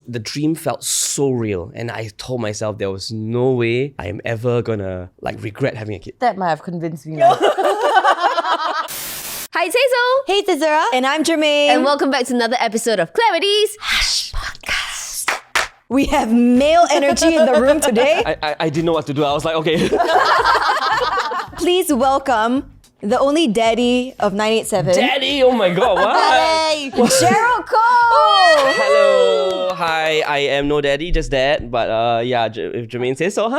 the dream felt so real. And I told myself there was no way I am ever gonna regret having a kid. That might have convinced me. Now. Hi, it's Hazel. Hey, it's Azura. And I'm Germaine. And welcome back to another episode of Clarity's Hush Podcast. We have male energy in the room today. I didn't know what to do. I was like, okay. Please welcome the only daddy of 987. Daddy! Oh my god, what? Hey, Gerald Koh! Hello! Hi, I am no daddy, just dad. But if Germaine says so.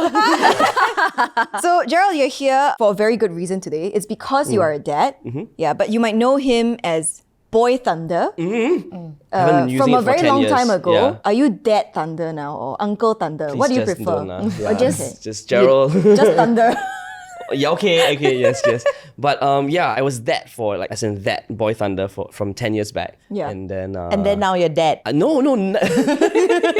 So, Gerald, you're here for a very good reason today. It's because you are a dad. Mm-hmm. Yeah, but you might know him as Boy Thunder. Mm-hmm. From a very long time ago. Yeah. Are you Dad Thunder now or Uncle Thunder? Please what do you just prefer? don't, Or just Gerald. Just Thunder. Yeah, okay, yes. But I was that for as in that Boy Thunder from 10 years back. Yeah. And then now you're dead. No,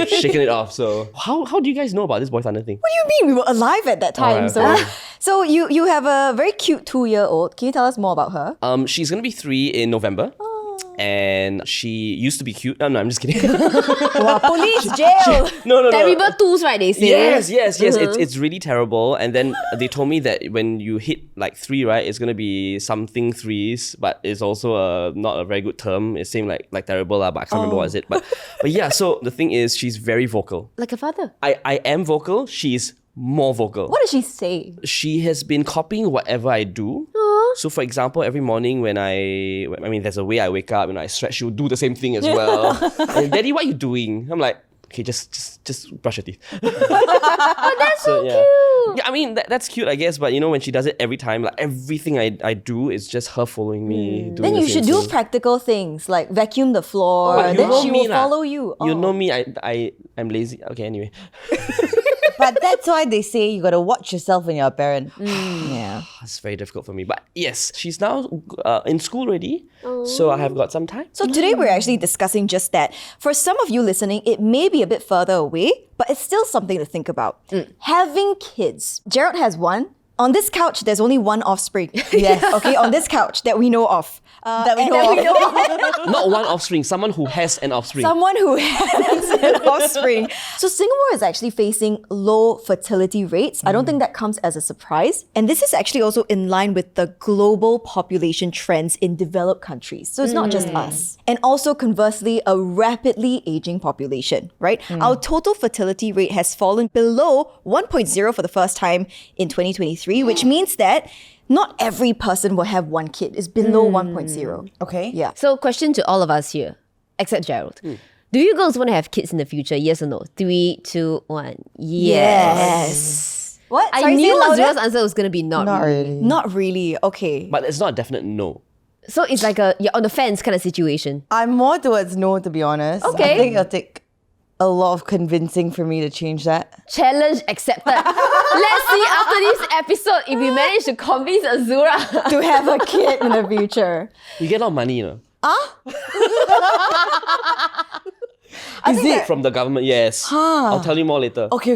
shaking it off. So how do you guys know about this Boy Thunder thing? What do you mean? We were alive at that time. Alright, So you have a very cute 2-year-old. Can you tell us more about her? She's gonna be 3 in November. And she used to be cute. No, I'm just kidding. Wow, police jail. No. Terrible tools, right? They say. Yes. It's really terrible. And then they told me that when you hit 3, right, it's gonna be something threes, but it's also not a very good term. It seemed like terrible, but I can't remember what is it. But yeah. So the thing is, she's very vocal. Like a father. I am vocal. She's more vocal. What does she say? She has been copying whatever I do. So for example, every morning when there's a way I wake up and I stretch, she'll do the same thing as well. And, Daddy, what are you doing? I'm like, okay, just brush your teeth. Oh, that's so cute. Yeah, I mean, that's cute, I guess, but when she does it every time, everything I do is just her following me. Then you should do practical things like vacuum the floor. But Then she will follow you. You know me, I'm lazy. Okay, anyway. But that's why they say you gotta watch yourself when you're a parent. Yeah. It's very difficult for me. But yes, she's now in school already, so I have got some time. So today we're actually discussing just that. For some of you listening, it may be a bit further away, but it's still something to think about. Having kids. Gerald has one. On this couch, there's only one offspring. Yes. Okay, on this couch that we know of. That we know of. Not one offspring, someone who has an offspring. Someone who has an offspring. So Singapore is actually facing low fertility rates. I don't think that comes as a surprise. And this is actually also in line with the global population trends in developed countries. So it's not just us. And also conversely, a rapidly aging population, right? Our total fertility rate has fallen below 1.0 for the first time in 2023, which means that not every person will have one kid. It's below 1.0. Okay. Yeah. So, question to all of us here, except Gerald. Do you girls want to have kids in the future? Yes or no? 3, 2, 1. Yes. What? I Sorry, knew say louder. Azura's answer was going to be not. Not really. Not really. Okay. But it's not a definite no. So, it's like you're on the fence kind of situation. I'm more towards no, to be honest. Okay. I think it'll take a lot of convincing for me to change that. Challenge accepted. Let's see after this episode if we manage to convince Azura. To have a kid in the future. You get a lot of money, Is it? From the government, yes. I'll tell you more later. Okay.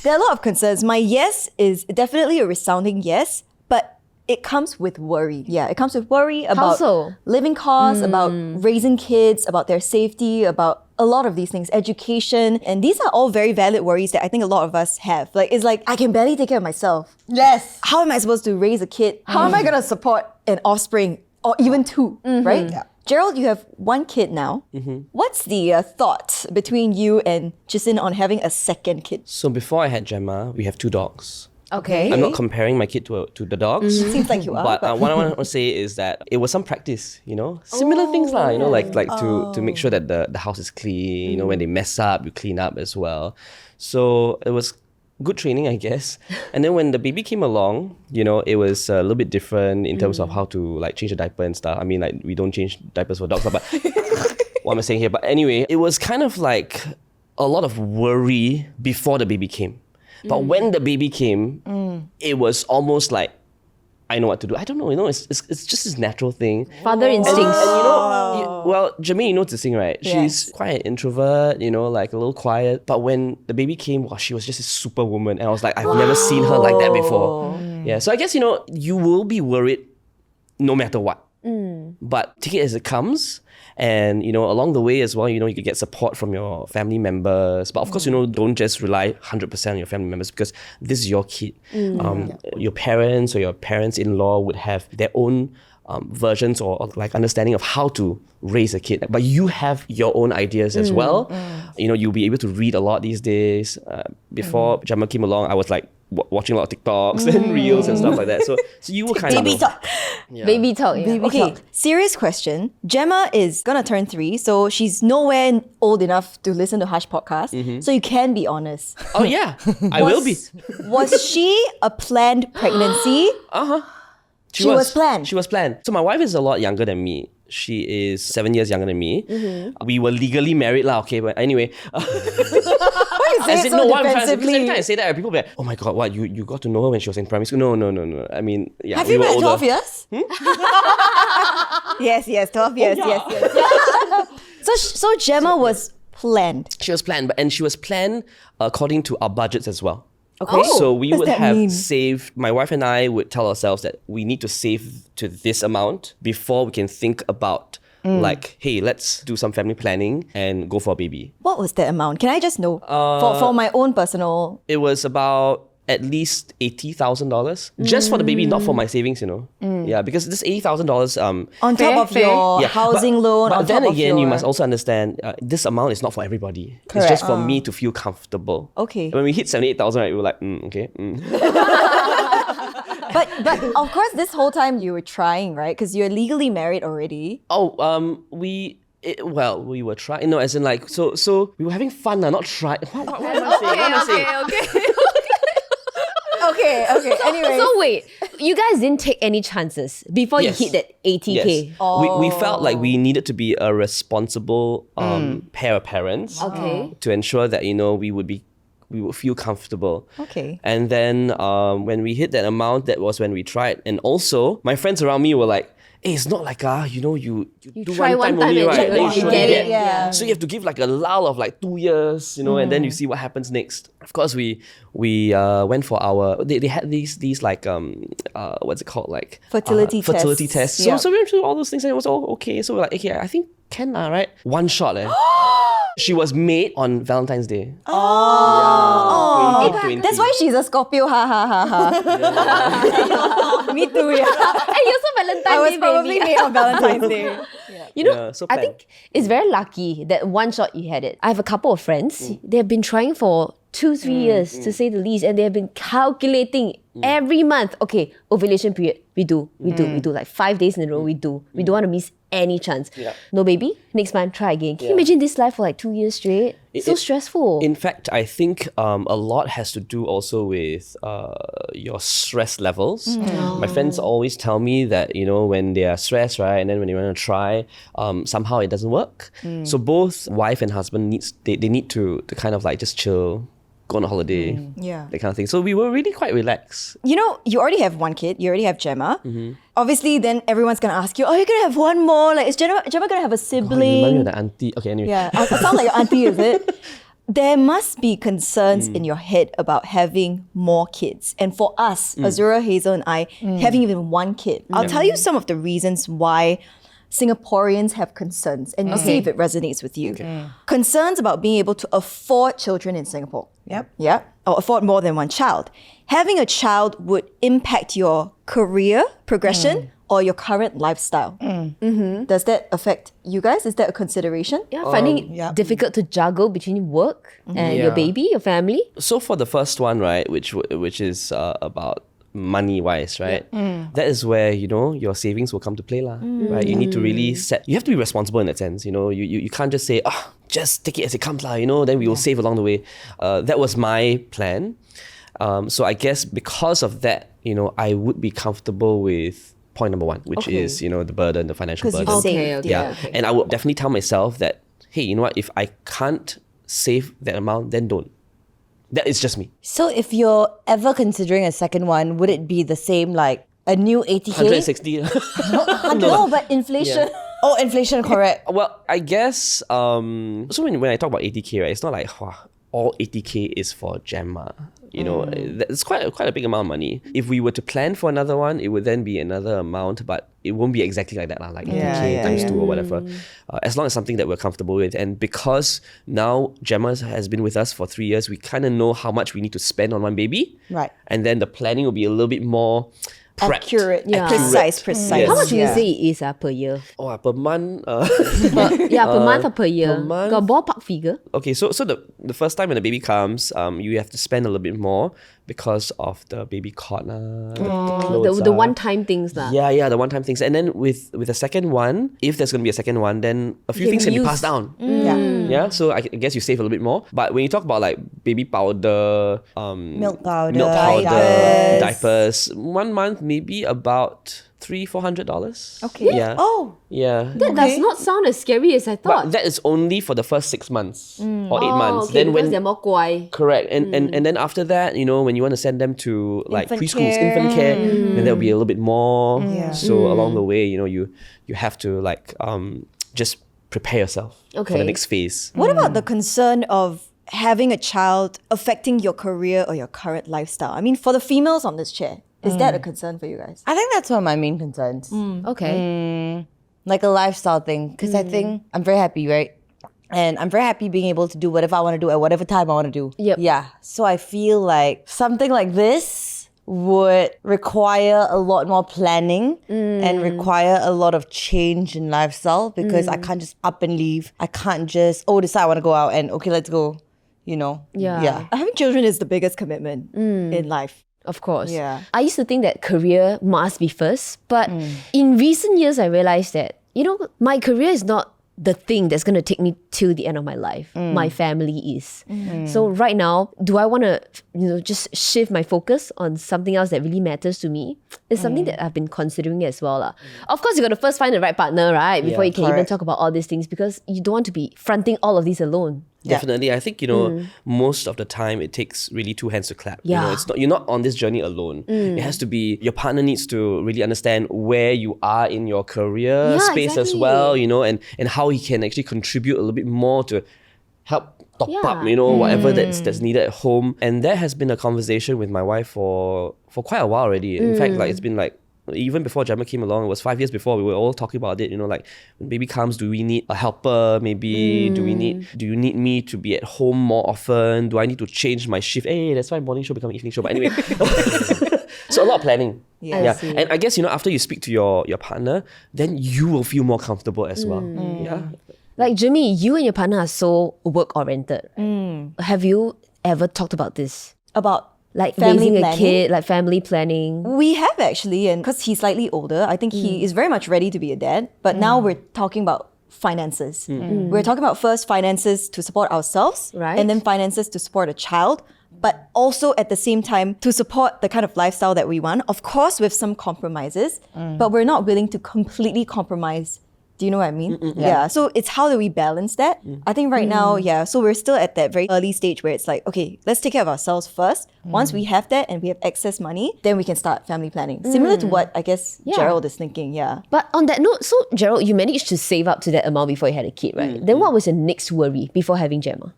There are a lot of concerns. My yes is definitely a resounding yes, but it comes with worry. Yeah, it comes with worry about so? living costs, about raising kids, about their safety, about a lot of these things, education. And these are all very valid worries that I think a lot of us have. It's like, I can barely take care of myself. Yes. How am I supposed to raise a kid? How am I going to support an offspring or even 2, right? Yeah. Gerald, you have 1 kid now. What's the thought between you and Jisin on having a second kid? So before I had Gemma, we have 2 dogs. Okay. I'm not comparing my kid to the dogs. Seems like you are. But what I want to say is that it was some practice, similar things lah, like to make sure that the house is clean, when they mess up, you clean up as well. So it was good training, I guess. And then when the baby came along, it was a little bit different in terms of how to change the diaper and stuff. I mean, we don't change diapers for dogs, but what am I saying here? But anyway, it was kind of like a lot of worry before the baby came. But when the baby came, it was almost like, I know what to do. I don't know, it's just this natural thing. Father instincts. And Germaine, you know Zixing, right? Yes. She's quite an introvert, like a little quiet. But when the baby came, she was just a superwoman. And I was like, I've never seen her like that before. Yeah, so I guess, you will be worried no matter what. But take it as it comes. And, along the way as well, you could get support from your family members. But of course, don't just rely 100% on your family members because this is your kid. Your parents or your parents-in-law would have their own versions or like understanding of how to raise a kid, but you have your own ideas as well. You'll be able to read a lot these days. Before Gemma came along, I was like watching a lot of TikToks and reels and stuff like that. So you were kind of Baby talk. Baby talk. Yeah. Okay, serious question. Gemma is gonna turn 3, so she's nowhere old enough to listen to Hush podcast. So you can be honest. Oh yeah, I will be. Was she a planned pregnancy? She was planned. She was planned. So my wife is a lot younger than me. She is 7 years younger than me. We were legally married lah, okay, but anyway. Why you say it so defensively? Every time I say that, people be like, oh my god, what, you got to know her when she was in primary school? No. I mean, yeah. Have you were met older. 12 years? Yes, 12 years, yes. So Gemma was planned. She was planned, and she was planned according to our budgets as well. Okay. So we What would does that have mean? saved, my wife and I would tell ourselves that we need to save to this amount before we can think about like, hey, let's do some family planning and go for a baby. What was that amount? Can I just know? For my own personal... It was about at least $80,000 just for the baby, not for my savings, Yeah, because this $80,000 On top of your housing loan, but on then top again, of you your... must also understand this amount is not for everybody. Correct. It's just for me to feel comfortable. Okay. When we hit 78,000, right, we were like, okay. But of course, this whole time you were trying, right? Because you're legally married already. We were trying. No, as in like, so we were having fun, not trying. What am I saying? Okay. Anyway. So wait, you guys didn't take any chances before Yes. you hit that 80K? Yes. We felt like we needed to be a responsible pair of parents Okay. to ensure that, we would feel comfortable. Okay. And then when we hit that amount, that was when we tried. And also, my friends around me were like, hey, it's not like, you do try one time one time only, and right? you Then you get surely it. get. Yeah. So you have to give like a lull of like 2 years, and then you see what happens next. Of course, we went for our, they had these like, what's it called? Like Fertility fertility tests. tests. Yeah. So we went through all those things and it was all okay. So we're like, okay, I think can right? One shot. She was made on Valentine's Day. Oh, 2020. that's why she's a Scorpio. Ha ha ha ha. Me too. Yeah. And you also Valentine's I was Day, probably baby. made on Valentine's Day. So I planned. think it's very lucky that one shot you had it. I have a couple of friends. They have been trying for 2-3 years, to say the least, and they have been calculating every month. Okay, ovulation period, we do like 5 days in a row. We don't want to miss any chance. Yeah. No baby, next month try again. Can you imagine this life for like 2 years straight? So stressful. In fact, I think a lot has to do also with your stress levels. My friends always tell me that, when they are stressed, right, and then when they want to try, somehow it doesn't work. So both wife and husband they need to kind of like just chill, go on a holiday, Yeah. that kind of thing. So we were really quite relaxed. You already have one kid. You already have Gemma. Obviously, then everyone's gonna ask you, "Oh, you're gonna have one more? Like, is Gemma gonna have a Oh, you sibling?" remind me of the auntie. Okay, anyway. Yeah, I sound like your auntie, is it? There must be concerns in your head about having more kids. And for us, Azura, Hazel, and I, having even one kid, I'll tell you some of the reasons why Singaporeans have concerns, and you see if it resonates with you. Concerns about being able to afford children in Singapore. Yep. Or afford more than one child. Having a child would impact your career progression or your current lifestyle. Does that affect you guys? Is that a consideration? Yeah, finding it difficult to juggle between work and your baby, your family. So for the first one, right, which is about money-wise, right? That is where, your savings will come to play, right? You need to really you have to be responsible in that sense, You can't just say, just take it as it comes, then we will save along the way. That was my plan. So I guess because of that, I would be comfortable with point number one, which is, the burden, the financial 'Cause you've burden. saved. Yeah. And I would definitely tell myself that, hey, you know what? If I can't save that amount, then don't. That is just me. So if you're ever considering a second one, would it be the same, like a new 80K? 160. No, but inflation. Oh, inflation, correct. Well, I guess, so when I talk about 80K, right, it's not like, all 80K is for Gemma. You know, that's quite a big amount of money. If we were to plan for another one, it would then be another amount, but it won't be exactly like that, like 80K times 2 or whatever. As long as something that we're comfortable with. And because now Gemma has been with us for 3 years, we kind of know how much we need to spend on one baby. Right. And then the planning will be a little bit more prepped. Accurate. Yeah. Precise. Yes. How much would you say it is per year? Oh, per month. Per month or per year? per month. Got a ballpark figure? Okay, so the first time when the baby comes, you have to spend a little bit more because of the baby cot, The one-time things lah. Yeah, the one-time things. And then with the second one, if there's going to be a second one, then a few things can be passed down. Yeah, so I guess you save a little bit more. But when you talk about like baby powder, Milk powder, diapers, 1 month maybe about $300-400. Okay. Yeah. Oh, Yeah. That does not sound as scary as I thought. But that is only for the first 6 months or 8 months. Okay, Then because they're more guai. correct. And then after that, you know, when you want to send them to like Infant preschools, care. infant care, then there'll be a little bit more. Yeah. So along the way, you know, you have to like just prepare yourself for Okay. the next phase. What about the concern of having a child affecting your career or your current lifestyle? I mean, for the females on this chair, is that a concern for you guys? I think that's one of my main concerns. Okay. Like a lifestyle thing, because I think I'm very happy, right? And I'm very happy being able to do whatever I want to do at whatever time I want to do. Yep. Yeah. So I feel like something like this would require a lot more planning and require a lot of change in lifestyle, because I can't just up and leave. I can't just, decide I want to go out and okay, let's go, you know? Yeah. Having children is the biggest commitment in life. Of course. Yeah. I used to think that career must be first, but in recent years, I realized that, you know, my career is not the thing that's going to take me till the end of my life. My family is. So right now, do I want to, you know, just shift my focus on something else that really matters to me? It's something that I've been considering as well. Of course, you got to first find the right partner, right? Before you can even talk about all these things, because you don't want to be fronting all of these alone. Definitely. I think, you know, most of the time it takes really 2 hands to clap. You know, Yeah. it's not, you're not on this journey alone. It has to be, your partner needs to really understand where you are in your career space as exactly. well, you know, and how he can actually contribute a little bit more to help top up, you know, whatever that's needed at home. And that has been a conversation with my wife for quite a while already. In fact, like it's been like, even before Gemma came along, it was 5 years before, we were all talking about it, you know, like when baby comes, do we need a helper maybe? Do you need me to be at home more often? Do I need to change my shift? Hey, that's why morning show become evening show. But anyway, so a lot of planning. Yeah. And I guess, you know, after you speak to your partner, then you will feel more comfortable as well. Yeah. Like Jimmy, you and your partner are so work-oriented. Have you ever talked about this? About Like family raising planning? a kid, like family planning? We have actually, and because he's slightly older, I think he is very much ready to be a dad. But now we're talking about finances. We're talking about first finances to support ourselves, Right. and then finances to support a child, but also at the same time to support the kind of lifestyle that we want. Of course, with some compromises, but we're not willing to completely compromise. Do you know what I mean? Yeah. So it's how do we balance that? I think right now, so we're still at that very early stage where it's like, okay, let's take care of ourselves first. Once we have that and we have excess money, then we can start family planning. Similar to what I guess Gerald is thinking. Yeah. But on that note, so Gerald, you managed to save up to that amount before you had a kid, right? Then what was your next worry before having Gemma?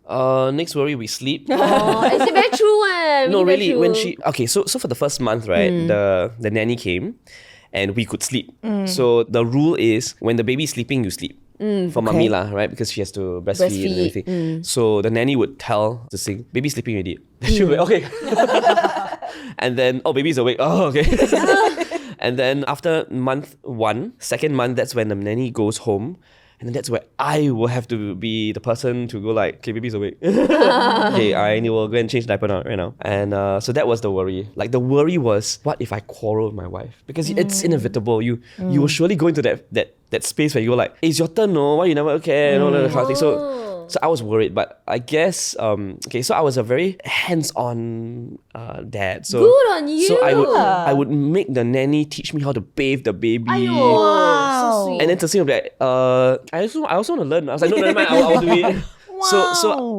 Next worry, we sleep. Oh, is it very true? No, really, when so for the first month, right, the nanny came and we could sleep. So the rule is when the baby's sleeping, you sleep. For mommy lah, right? Because she has to breastfeed and everything. So the nanny would tell to sing, baby sleeping already. She would be okay. And then, baby's awake. Oh, okay. And then after month 1, second month, that's when the nanny goes home. And then that's where I will have to be the person to go like, okay, baby's awake. Okay, I will go and change diaper now, right now. And so that was the worry. Like the worry was, what if I quarrel with my wife? Because it's inevitable. You will surely go into that space where you go like, it's your turn, no? Why you never okay? And all that kind of thing. So I was worried, but I guess so I was a very hands-on dad. So Good on you. So I would make the nanny teach me how to bathe the baby. So sweet. And then Tassim would be like, I also want to learn. I was like, no, never mind, I'll do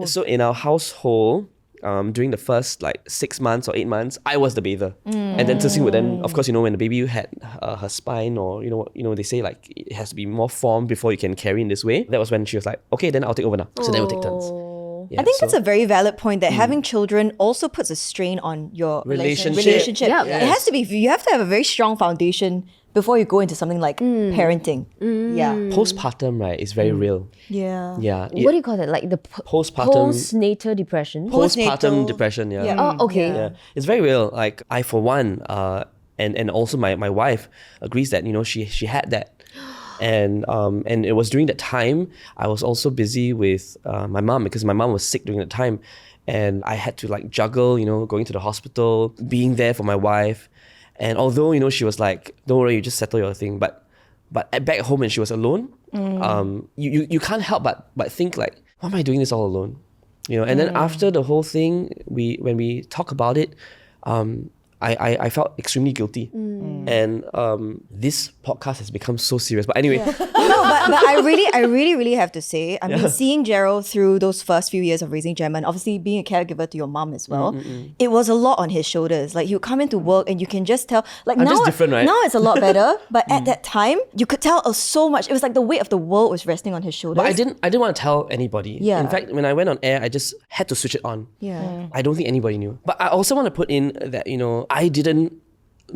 it. So in our household, during the first like 6 months or 8 months, I was the bather. And then Tassim would then, of course, you know, when the baby had her spine, or you know, they say like it has to be more formed before you can carry in this way. That was when she was like, okay, then I'll take over now. So then we'll take turns. Yeah, I think so- that's a very valid point that having children also puts a strain on your Relationship. Yeah. It has to be, you have to have a very strong foundation before you go into something like parenting. Yeah. Postpartum, right, is very real. Yeah. Yeah. What do you call that? Like the Postpartum- postnatal depression? Postpartum Postnatal- depression, yeah. Yeah. Oh, okay. Yeah, it's very real. Like I, for one, and also my wife agrees that she had that, and it was during that time I was also busy with my mom because my mom was sick during that time, and I had to like juggle, going to the hospital, being there for my wife, and although she was like, "Don't worry, you just settle your thing," but back home when she was alone, you can't help but think like, why am I doing this all alone? And then after the whole thing, when we talk about it, I felt extremely guilty. And this podcast has become so serious. But anyway, No, but I really have to say, I mean, seeing Gerald through those first few years of raising German, obviously being a caregiver to your mom as well, it was a lot on his shoulders. Like, he would come into work and you can just tell, like, I'm now, just different, right? now it's a lot better, but at that time, you could tell so much. It was like the weight of the world was resting on his shoulders. but I didn't want to tell anybody. Yeah. In fact, when I went on air, I just had to switch it on. Yeah. I don't think anybody knew. But I also want to put in that, I didn't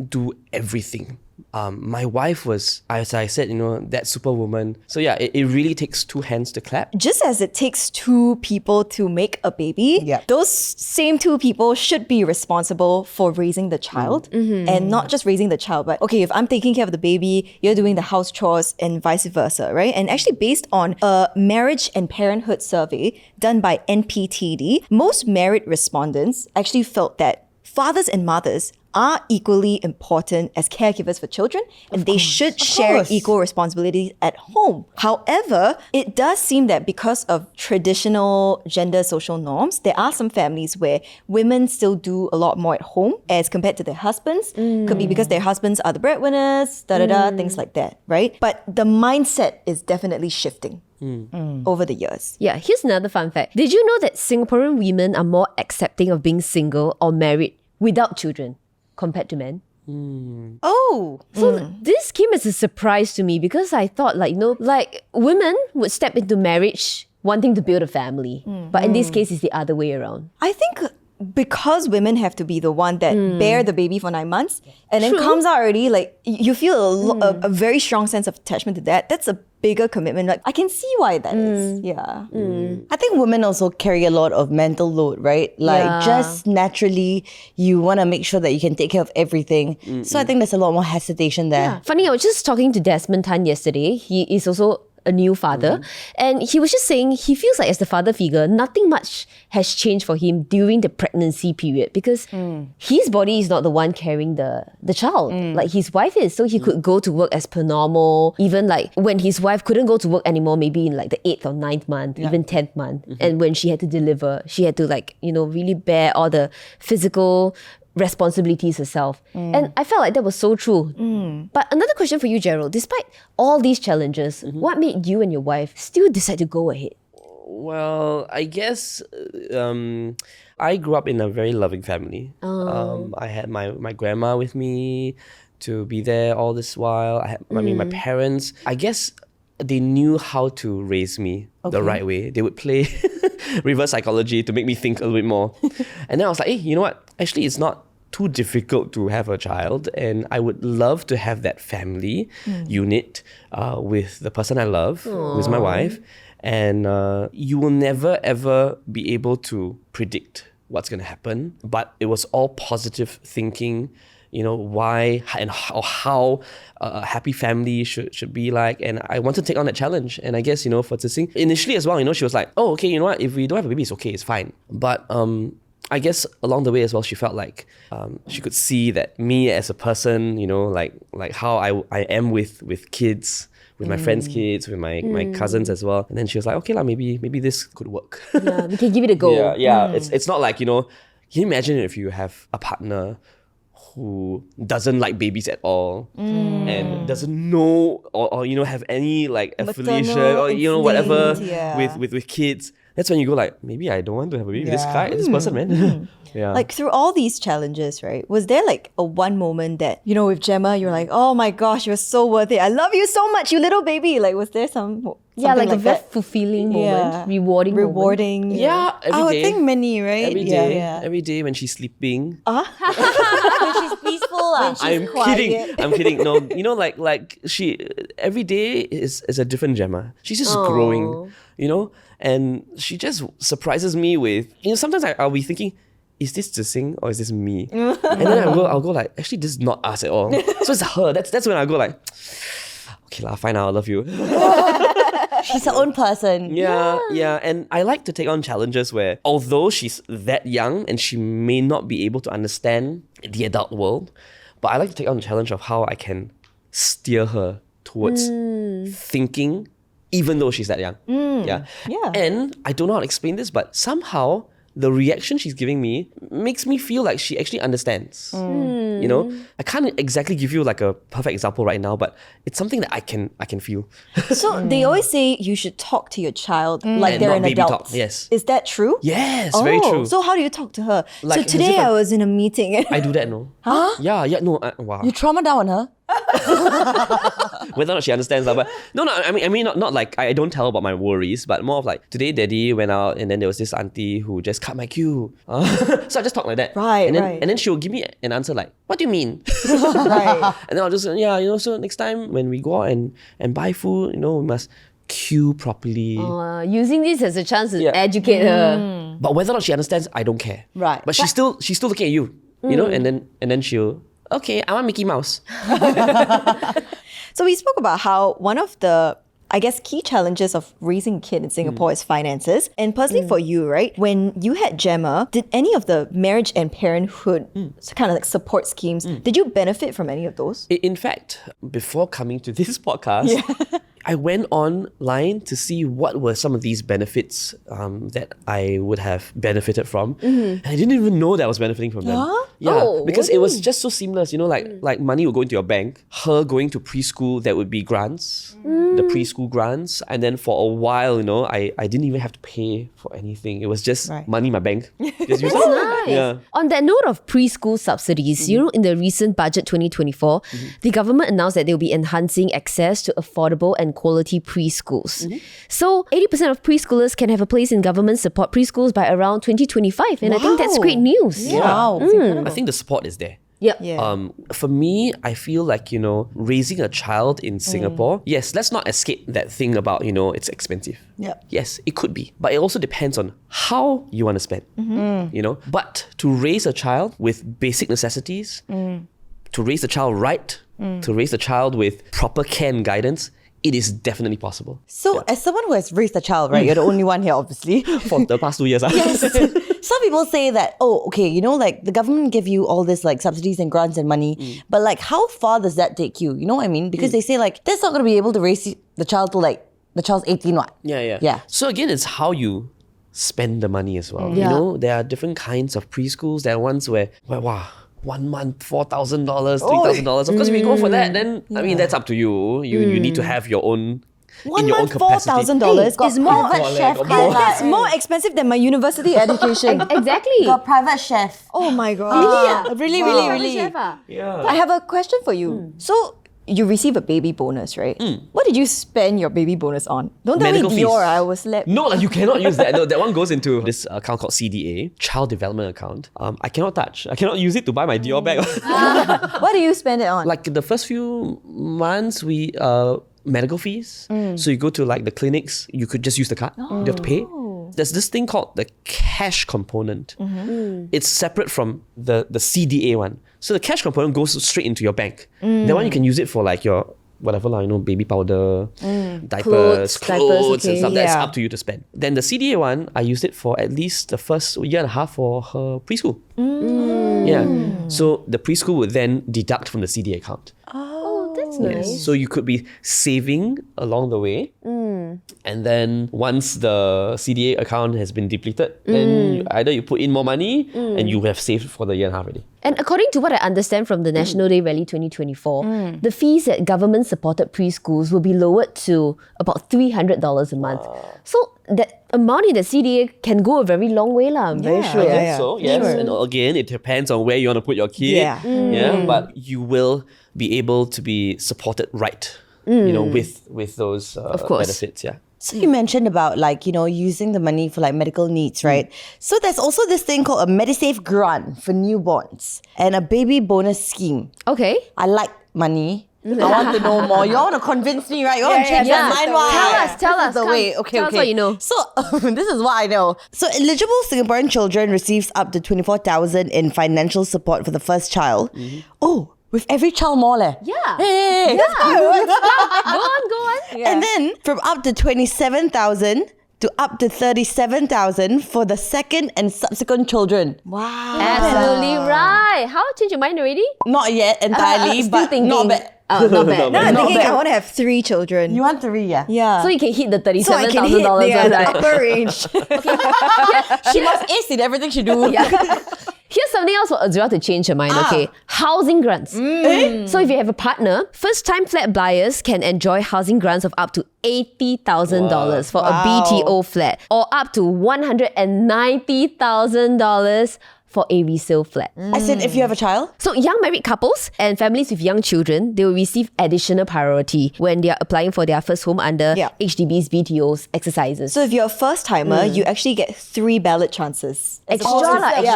do everything. My wife was, as I said, that superwoman. So yeah, it really takes two hands to clap. Just as it takes two people to make a baby, Yeah. those same two people should be responsible for raising the child. And not just raising the child, but okay, if I'm taking care of the baby, you're doing the house chores and vice versa, right? And actually, based on a marriage and parenthood survey done by NPTD, most married respondents actually felt that fathers and mothers are equally important as caregivers for children, and they should share course. equal responsibilities at home. However, it does seem that because of traditional gender social norms, there are some families where women still do a lot more at home as compared to their husbands. Could be because their husbands are the breadwinners, things like that, right? But the mindset is definitely shifting over the years. Yeah, here's another fun fact. Did you know that Singaporean women are more accepting of being single or married without children compared to men? Oh, So this came as a surprise to me because I thought like women would step into marriage wanting to build a family. But in this case, it's the other way around. I think because women have to be the one that bear the baby for 9 months and then True. comes out already, like you feel a very strong sense of attachment to that. That's a bigger commitment. Like, I can see why that is. Yeah. I think women also carry a lot of mental load, right? Like, Yeah. just naturally, you want to make sure that you can take care of everything. So I think there's a lot more hesitation there. Funny, I was just talking to Desmond Tan yesterday. He is also a new father. And he was just saying he feels like as the father figure, nothing much has changed for him during the pregnancy period because his body is not the one carrying the child. Like his wife is. So he could go to work as per normal. Even like when his wife couldn't go to work anymore, maybe in like the 8th or 9th month, even 10th month. And when she had to deliver, she had to really bear all the physical responsibilities herself. And I felt like that was so true. But another question for you, Gerald. Despite all these challenges, what made you and your wife still decide to go ahead? Well, I guess I grew up in a very loving family. I had my grandma with me to be there all this while. I mean, my parents, I guess they knew how to raise me the right way. They would play reverse psychology to make me think a little bit more. And then I was like, hey, you know what? Actually, it's not too difficult to have a child, and I would love to have that family unit with the person I love, who's my wife. And you will never ever be able to predict what's going to happen, but it was all positive thinking, why and how a happy family should be like. And I want to take on that challenge. And I guess, for Tsing, initially as well, she was like, oh, okay, you know what, if we don't have a baby, it's okay, it's fine. But I guess along the way as well, she felt like she could see that me as a person, like how I am with kids, with my friends' kids, with my cousins as well. And then she was like, okay, maybe this could work. Yeah, we can give it a go. Yeah. It's not like, can you imagine if you have a partner who doesn't like babies at all and doesn't know or have any like affiliation or whatever instinct, with kids. That's when you go like, maybe I don't want to have a baby with this person, man. Yeah. Like through all these challenges, right? Was there like a one moment that, with Gemma, you're like, oh my gosh, you're so worth it. I love you so much, you little baby. Like, was there some Yeah, like a like very that. fulfilling moment, Yeah. rewarding moment. Rewarding. Yeah, I would every day. think many, right? Every day, Yeah. every day when she's sleeping. When she's peaceful. I'm kidding. I'm kidding. No, you know, like she every day is a different Gemma. She's just growing, you know, and she just surprises me with, you know, sometimes I'll be thinking, is this Zixing or is this me? And then I'll go like, actually, this is not us at all. So it's her. That's when I go like, okay lah, fine, I love you. She's her own person. Yeah. And I like to take on challenges where, although she's that young and she may not be able to understand the adult world, but I like to take on the challenge of how I can steer her towards thinking, even though she's that young. Yeah. And I don't know how to explain this, but somehow the reaction she's giving me makes me feel like she actually understands. You know, I can't exactly give you like a perfect example right now, but it's something that I can feel. So they always say you should talk to your child like And they're not an baby adult. talk, yes. Is that true? Yes, very true. So how do you talk to her? Like, so as today if I was in a meeting. And I do that, no? Huh? Yeah, no, wow. You trauma down on her? Whether or not she understands that, but no, I mean not like I don't tell her about my worries, but more of like, today daddy went out and then there was this auntie who just cut my queue. So I just talk like that. Right. And then she'll give me an answer like, what do you mean? right. And then I'll just, you know, so next time when we go out and buy food, you know, we must queue properly. Using this as a chance to educate her. But whether or not she understands, I don't care. Right. But she's still looking at you, you know, and then she'll, okay, I want Mickey Mouse. So we spoke about how one of the, I guess, key challenges of raising a kid in Singapore is finances. And personally for you, right, when you had Gemma, did any of the marriage and parenthood kind of like support schemes, did you benefit from any of those? In fact, before coming to this podcast, I went online to see what were some of these benefits that I would have benefited from. And I didn't even know that I was benefiting from them. Yeah, Oh, because what do it you was mean? just so seamless, you know, like money would go into your bank, her going to preschool, that would be grants, the preschool grants. And then for a while, you know, I didn't even have to pay for anything. It was just money in my bank. Just use it. Nice. Yeah. On that note of preschool subsidies, you know, in the recent budget 2024, the government announced that they'll be enhancing access to affordable and quality preschools. So 80% of preschoolers can have a place in government support preschools by around 2025. And I think that's great news. Wow. I think the support is there. Yep. Yeah. For me, I feel like, you know, raising a child in Singapore, yes, let's not escape that thing about, you know, it's expensive. Yep. Yes, it could be. But it also depends on how you want to spend, you know. But to raise a child with basic necessities, to raise the child right, to raise the child with proper care and guidance, it is definitely possible. So, as someone who has raised a child, right? You're the only one here, obviously. For the past 2 years. Some people say that, oh, okay, you know, like the government give you all this like subsidies and grants and money, but like how far does that take you? You know what I mean? Because they say like that's not going to be able to raise the child till like the child's 18, what? Yeah. So again, it's how you spend the money as well. Yeah. You know, there are different kinds of preschools. There are ones where wow, 1 month, $4,000, $3,000. Of course, if you go for that, then I mean that's up to you. You need to have your own. One in your month, own capacity. $4,000 is more. private chef That's more expensive than my university education. Exactly. Got private chef. Oh my god! Really, Wow. really. Chef, ah. I have a question for you. So you receive a baby bonus, right? What did you spend your baby bonus on? Don't tell Medical me fees. Dior. I was like, No, like, you cannot use that. No, that one goes into this account called CDA, Child Development Account. I cannot touch. I cannot use it to buy my Dior bag. what do you spend it on? Like the first few months, we medical fees. So you go to like the clinics, you could just use the card. You don't have to pay. There's this thing called the cash component. It's separate from the CDA one. So the cash component goes straight into your bank. That one you can use it for like your whatever, like, you know, baby powder, diapers, clothes and okay. stuff. That's Yeah. up to you to spend. Then the CDA one, I used it for at least the first year and a half for her preschool. Yeah. So the preschool would then deduct from the CDA account. Oh, that's nice. So you could be saving along the way. And then once the CDA account has been depleted, then either you put in more money and you have saved for the year and a half already. And according to what I understand from the National Day Rally 2024, the fees at government-supported preschools will be lowered to about $300 a month. So that amount in the CDA can go a very long way, lah. I'm very sure. I think so, yes. And again, it depends on where you want to put your kid. Yeah. Yeah. But you will be able to be supported right, you know, with those course. benefits. Yeah. So you mentioned about using the money for medical needs, right? So there's also this thing called a Medisave grant for newborns and a baby bonus scheme. Okay. I like money. I want to know more. You want to convince me, right? You want to change my mind, right? Tell us. The Come, way. Okay, tell us what you know. So this is what I know. So eligible Singaporean children receives up to 24,000 in financial support for the first child. Oh, with every child more leh. Yeah. Hey, Go on. And then from up to 27,000 to up to 37,000 for the second and subsequent children. Wow. Absolutely right. How changed your mind already? Not yet entirely, Still but thinking. not bad. Oh, not bad. Now I'm Not thinking bad. I want to have 3 children. You want 3, yeah? Yeah. So you can hit the So I can hit $37,000 the right? upper range. She must ace in everything she do. Here's something else for Azura to change her mind, okay? Housing grants. So if you have a partner, first-time flat buyers can enjoy housing grants of up to $80,000 for a BTO flat or up to $190,000 for a resale flat. I said if you have a child. So young married couples and families with young children, they will receive additional priority when they are applying for their first home under HDB's BTO's exercises. So if you're a first timer, you actually get 3 ballot chances. As Extra opposed to- lah, yeah, extra.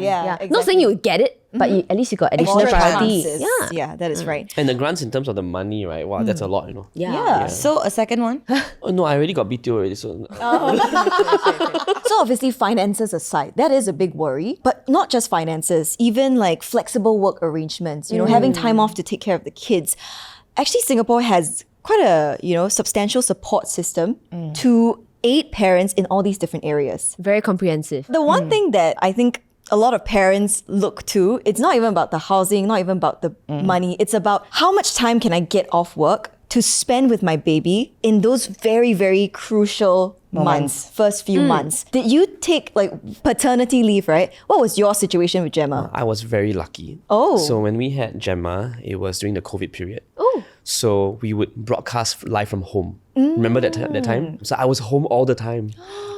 yeah. Not exactly. saying you will get it, but at least you got additional Extra priority. chances. Yeah, that is right. And the grants in terms of the money, right? Wow, that's a lot, you know. Yeah. So a second one. Oh, no, I already got BTO already, so So obviously finances aside, that is a big worry. But not just finances, even flexible work arrangements, having time off to take care of the kids. Actually, Singapore has quite a, substantial support system to aid parents in all these different areas. Very comprehensive. The one thing that I think a lot of parents look to, it's not even about the housing, not even about the money. It's about how much time can I get off work to spend with my baby in those very, very crucial months, first few months. Did you take paternity leave, right? What was your situation with Gemma? I was very lucky. Oh. So when we had Gemma, it was during the COVID period. Oh. So we would broadcast live from home. Remember that time? So I was home all the time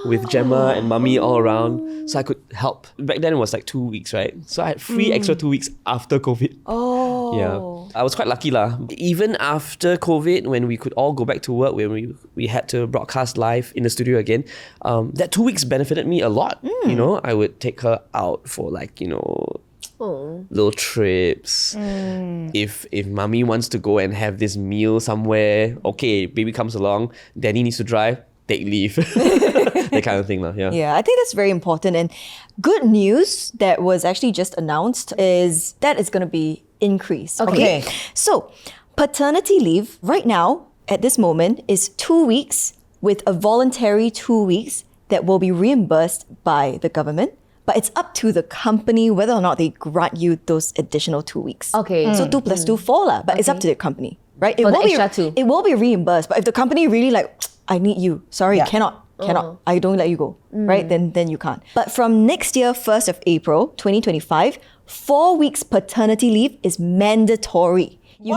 with Gemma and Mummy all around. So I could help. Back then it was 2 weeks, right? So I had free extra 2 weeks after COVID. Oh. Yeah. I was quite lucky lah. Even after COVID, when we could all go back to work, when we had to broadcast live in the studio again, that 2 weeks benefited me a lot. You know, I would take her out for little trips. If Mummy wants to go and have this meal somewhere, okay, baby comes along, Daddy needs to drive, take leave. That kind of thing lah. Yeah. Yeah, I think that's very important. And good news that was actually just announced is that it's going to be increased. Okay. So paternity leave right now at this moment is 2 weeks with a voluntary 2 weeks that will be reimbursed by the government. But it's up to the company whether or not they grant you those additional 2 weeks. Okay. So 2 plus 2, 4 lah. But it's up to the company, right? For the extra 2. It will be reimbursed. But if the company really I need you. Sorry, cannot. I don't let you go. Right? Then you can't. But from next year, 1st of April, 2025, 4 weeks paternity leave is mandatory. You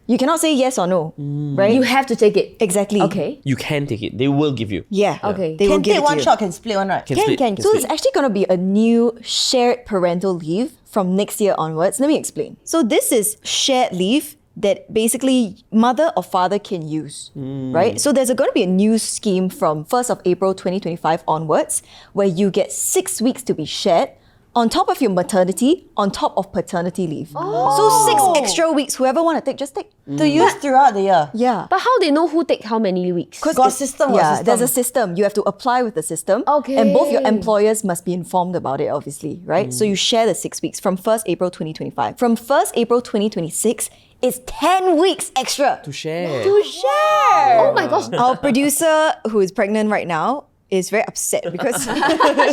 You cannot say yes or no. Right? You have to take it. Exactly. Okay. You can take it. They will give you. Yeah. Okay. They will Can give take it to one you. shot, can split one, right? Can Can. split. So it's actually going to be a new shared parental leave from next year onwards. Let me explain. So this is shared leave that basically mother or father can use, right? So there's going to be a new scheme from 1st of April 2025 onwards where you get 6 weeks to be shared on top of your maternity, on top of paternity leave. So 6 extra weeks, whoever want to take, just take. To use throughout the year. Yeah. But how they know who take how many weeks? Got system, There's a system. You have to apply with the system. Okay. And both your employers must be informed about it, obviously, right? So you share the 6 weeks from 1st April 2025. From 1st April 2026, it's 10 weeks extra To share. to share. Oh my gosh. Our producer, who is pregnant right now, is very upset because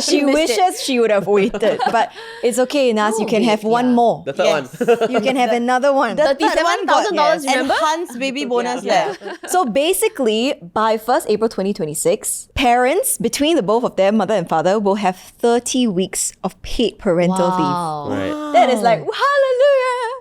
she wishes she would have waited. But it's okay, Nas. You can have one more. The third one. You can have another one. $37,000, remember? Enhanced baby bonus left. So basically, by 1st April 2026, parents between the both of them, mother and father, will have 30 weeks of paid parental leave. Right. That is hallelujah.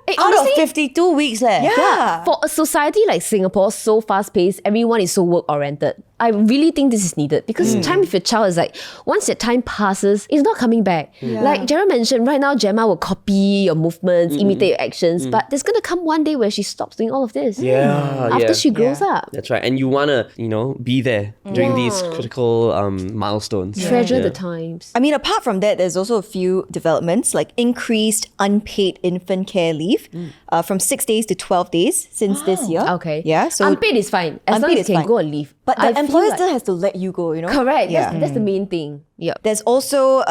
Hey, Out of honestly, 52 weeks leh. Yeah. for a society like Singapore, so fast-paced, everyone is so work-oriented. I really think this is needed because time with your child is like, once that time passes, it's not coming back. Like Gerald mentioned, right now Gemma will copy your movements, imitate your actions, but there's gonna come one day where she stops doing all of this. After she grows up. That's right. And you wanna, be there during these critical milestones. Treasure the times. I mean, apart from that, there's also a few developments like increased unpaid infant care leave from 6 days to 12 days since this year. Okay. Yeah. So unpaid is fine. As long unpaid as you is can fine. go and leave. But the employer still has to let you go, Correct. Yeah. That's the main thing. Yeah. There's also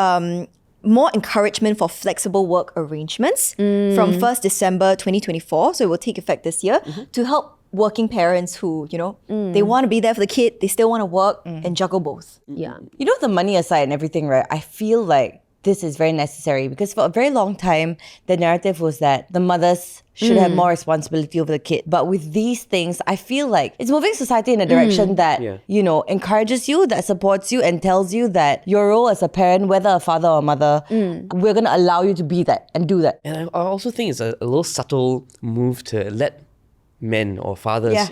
more encouragement for flexible work arrangements from 1st December 2024. So it will take effect this year to help working parents who, they want to be there for the kid, they still want to work and juggle both. Yeah. The money aside and everything, right? I feel like this is very necessary because for a very long time, the narrative was that the mothers should have more responsibility over the kid. But with these things, I feel like it's moving society in a direction that, encourages you, that supports you and tells you that your role as a parent, whether a father or a mother, we're going to allow you to be that and do that. And I also think it's a little subtle move to let men or fathers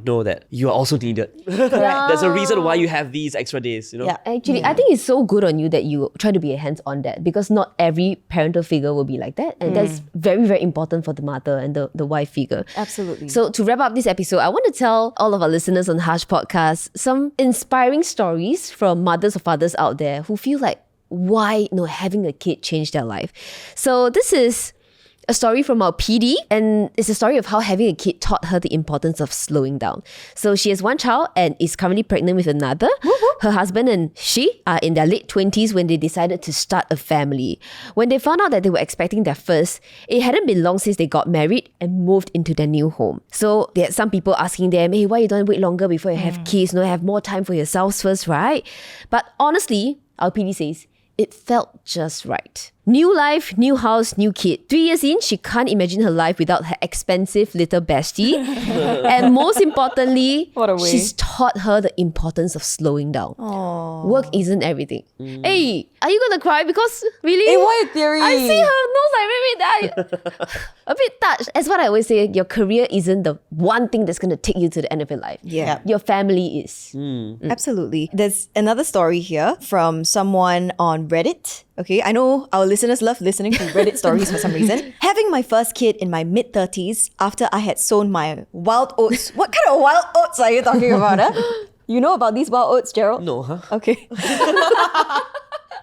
know that you are also needed. There's a reason why you have these extra days, Yeah. Actually, I think it's so good on you that you try to be a hands-on dad because not every parental figure will be like that. And that's very, very important for the mother and the wife figure. Absolutely. So to wrap up this episode, I want to tell all of our listeners on Hush Podcast some inspiring stories from mothers or fathers out there who feel like why having a kid changed their life. So this is a story from our PD, and it's a story of how having a kid taught her the importance of slowing down. So she has one child and is currently pregnant with another. Her husband and she are in their late 20s when they decided to start a family. When they found out that they were expecting their first, it hadn't been long since they got married and moved into their new home. So they had some people asking them, hey, why you don't wait longer before you have kids? Have more time for yourselves first, right? But honestly, our PD says, it felt just right. New life, new house, new kid. 3 years in, she can't imagine her life without her expensive little bestie. And most importantly, What a way. she's taught her the importance of slowing down. Work isn't everything. Hey, are you gonna cry? Because really? Hey, why theory? I see her nose, I a bit touched. As what I always say, your career isn't the one thing that's gonna take you to the end of your life. Yeah. Your family is. Absolutely. There's another story here from someone on Reddit. Okay, I know our listeners love listening to Reddit stories for some reason. Having my first kid in my mid-30s after I had sown my wild oats. What kind of wild oats are you talking about? You know about these wild oats, Gerald? No, huh? Okay.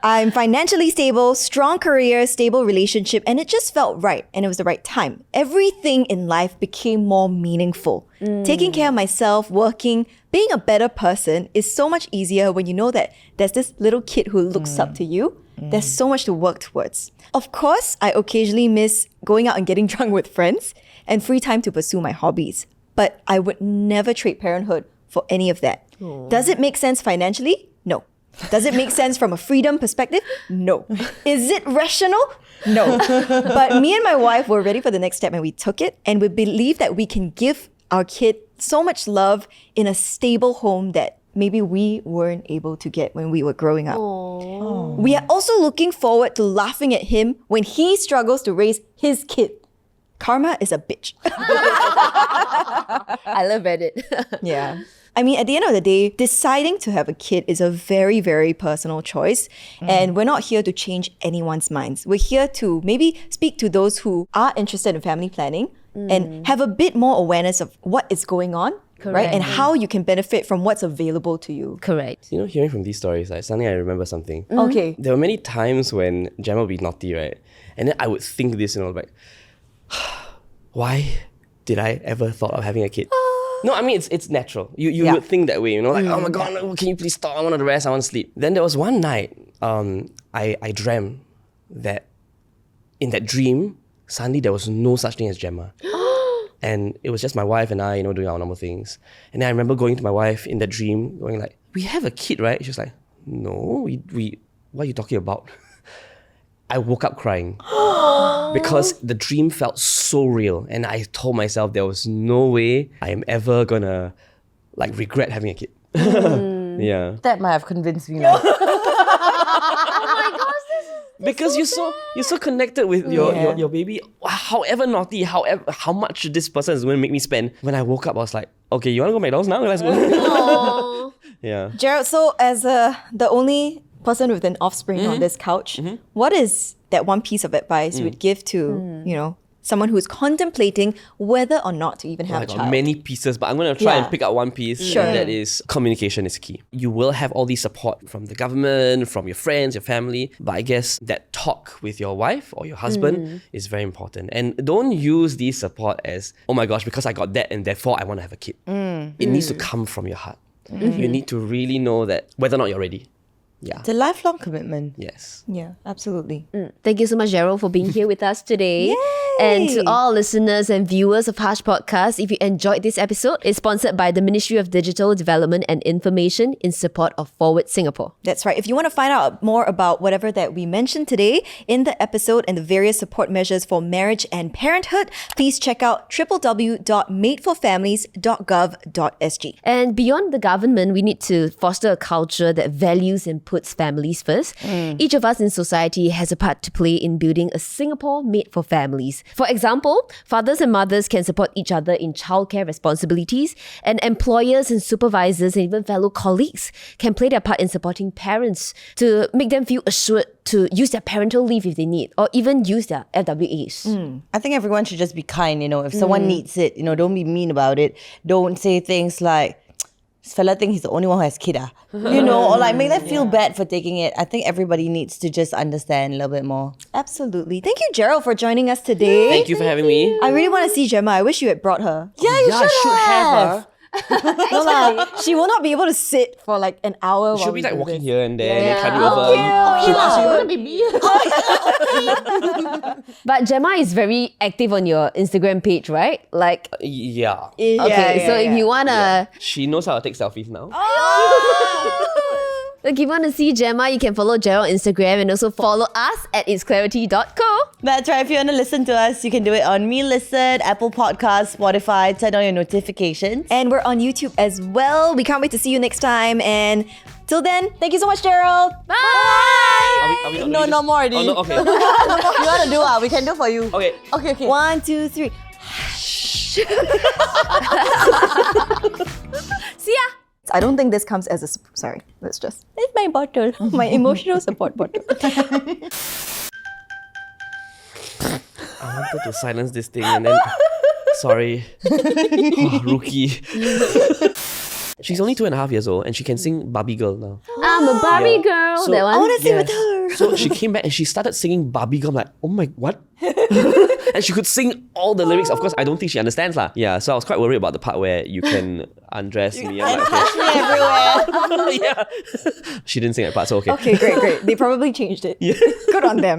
I'm financially stable, strong career, stable relationship, and it just felt right, and it was the right time. Everything in life became more meaningful. Taking care of myself, working, being a better person is so much easier when you know that there's this little kid who looks up to you. There's so much to work towards. Of course, I occasionally miss going out and getting drunk with friends and free time to pursue my hobbies. But I would never trade parenthood for any of that. Does it make sense financially? No. Does it make sense from a freedom perspective? No. Is it rational? No. But me and my wife were ready for the next step and we took it. And we believe that we can give our kid so much love in a stable home that maybe we weren't able to get when we were growing up. We are also looking forward to laughing at him when he struggles to raise his kid. Karma is a bitch. I love Reddit. Yeah. I mean, at the end of the day, deciding to have a kid is a very, very personal choice. And we're not here to change anyone's minds. We're here to maybe speak to those who are interested in family planning and have a bit more awareness of what is going on, right? And how you can benefit from what's available to you. Correct. Hearing from these stories, suddenly I remember something. Okay. There were many times when Gemma would be naughty, right? And then I would think this, like, why did I ever thought of having a kid? No, I mean, it's natural. You would think that way, like, oh my God, no, can you please stop? I want to rest, I want to sleep. Then there was one night, I dreamt that in that dream, suddenly there was no such thing as Gemma. And it was just my wife and I, doing our normal things. And then I remember going to my wife in that dream, going like, we have a kid, right? She was like, no, we what are you talking about? I woke up crying because the dream felt so real. And I told myself there was no way I am ever gonna regret having a kid. Yeah. That might have convinced me now. Because you're so connected with your baby. However naughty, how much this person is going to make me spend. When I woke up, I was like, okay, you want to go McDonald's now? Let's go. Yeah. Gerald, so as the only person with an offspring on this couch, what is that one piece of advice you would give to, someone who's contemplating whether or not to even have I a got child? many pieces, but I'm going to try Yeah. and pick out one piece. Sure. And that is communication is key. You will have all these support from the government, from your friends, your family, but I guess that talk with your wife or your husband is very important. And don't use these support as, oh my gosh, because I got that and therefore I want to have a kid. It needs to come from your heart. You need to really know that whether or not you're ready. Yeah. It's a lifelong commitment. Yes. Yeah, absolutely. Thank you so much, Gerald, for being here with us today. And to all listeners and viewers of Hush Podcast, if you enjoyed this episode, it's sponsored by the Ministry of Digital Development and Information in support of Forward Singapore. That's right. If you want to find out more about whatever that we mentioned today in the episode and the various support measures for marriage and parenthood, please check out www.madeforfamilies.gov.sg. And beyond the government, we need to foster a culture that values and puts families first. Each of us in society has a part to play in building a Singapore made for families. For example, fathers and mothers can support each other in childcare responsibilities, and employers and supervisors and even fellow colleagues can play their part in supporting parents to make them feel assured to use their parental leave if they need, or even use their FWAs. I think everyone should just be kind, If someone needs it, don't be mean about it. Don't say things like, this fella thinks he's the only one who has kid, or like make them feel bad for taking it. I think everybody needs to just understand a little bit more. Absolutely. Thank you, Gerald, for joining us today. Thank you for having me. I really want to see Gemma. I wish you had brought her. Yeah, you I should have her. No, like, she will not be able to sit for like an hour. She'll while be we like do walking this. here and there, and then climbing Oh, over. cute. She'll ask you, But Gemma is very active on your Instagram page, right? Like, yeah. okay, so if you wanna, She knows how to take selfies now. if you wanna see Gemma, you can follow Gerald on Instagram and also follow us at itsclarity.co. That's right. If you want to listen to us, you can do it on Me Listen, Apple Podcasts, Spotify. Turn on your notifications. And we're on YouTube as well. We can't wait to see you next time. And till then, thank you so much, Gerald. Bye! Are we not No, doing no this? more already. Oh, no, okay. You want to do it? We can do for you. Okay. Okay. 1, 2, 3. See ya! I don't think this comes as a... Sorry, let's just... It's my bottle. My emotional support bottle. I wanted to silence this thing and then... Sorry. Oh, rookie. She's only 2.5 years old and she can sing Barbie Girl now. I'm a Barbie girl. So- that one. I want to sing with Yes. her. So she came back and she started singing Barbie Girl. I'm like, oh my, what? And she could sing all the lyrics. Of course, I don't think she understands lah. Yeah, so I was quite worried about the part where you can undress me. I'm like, Touch me everywhere. okay. Yeah. She didn't sing that part, so okay. Okay, great. They probably changed it. Good on them.